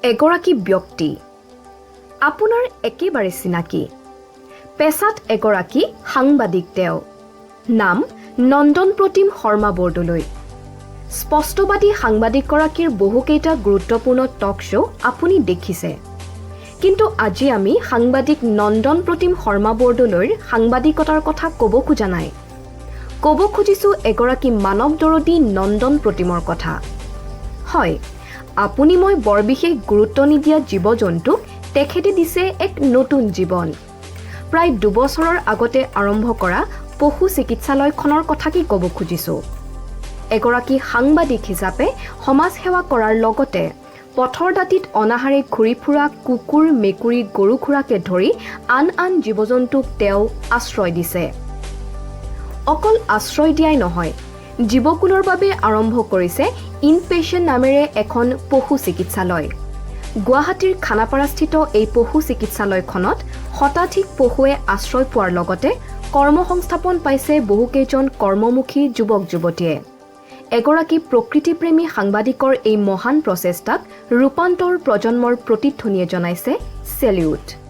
এগৰাকী ব্যক্তি আপোনাৰ একেবাৰে চিনাকি পেছাত এগৰাকী সাংবাদিক তেওঁ নাম নন্দন প্ৰতিম শৰ্মা বৰদলৈ স্পষ্টবাদী সাংবাদিকগৰাকীৰ বহুকেইটা গুৰুত্বপূৰ্ণ টক শ্ব' আপুনি দেখিছে কিন্তু আজি আমি সাংবাদিক নন্দন প্ৰতিম শৰ্মা বৰদলৈৰ সাংবাদিকতাৰ কথা ক'ব খোজা নাই ক'ব খুজিছোঁ এগৰাকী মানৱদৰদী নন্দন প্ৰতিমৰ কথা হয় আপুনি মই বৰ বিশেষ গুৰুত্ব নিদিয়া জীৱ-জন্তুক তেখেতে দিছে এক নতুন জীৱন প্ৰায় 2 বছৰৰ আগতে আৰম্ভ কৰা পশু চিকিৎসালয়খনৰ কথা কি ক'ব খুজিছোঁ এগৰাকী সাংবাদিক হিচাপে সমাজ সেৱা কৰাৰ লগতে পথৰ দাঁতিত অনাহাৰে ঘূৰি ফুৰা কুকুৰ মেকুৰী গৰু খুৰাকে ধৰি আন জীৱ-জন্তুক তেওঁ আশ্ৰয় দিছে অকল আশ্ৰয় দিয়াই নহয় জীৱকুলৰ বাবে আৰম্ভ কৰিছে ইনপেশেণ্ট নামেৰে এখন পশু চিকিৎসালয় গুৱাহাটীৰ খানাপাৰাস্থিত এই পশু চিকিৎসালয়খনত শতাধিক পশুৱে আশ্ৰয় পোৱাৰ লগতে কৰ্মসংস্থাপন পাইছে বহুকেইজন কৰ্মমুখী যুৱক-যুৱতীয়ে এগৰাকী প্ৰকৃতিপ্ৰেমী সাংবাদিকৰ এই মহান প্ৰচেষ্টাক ৰূপান্তৰ প্ৰজন্মৰ প্ৰতিধ্বনিয়ে জনাইছে চেলিউট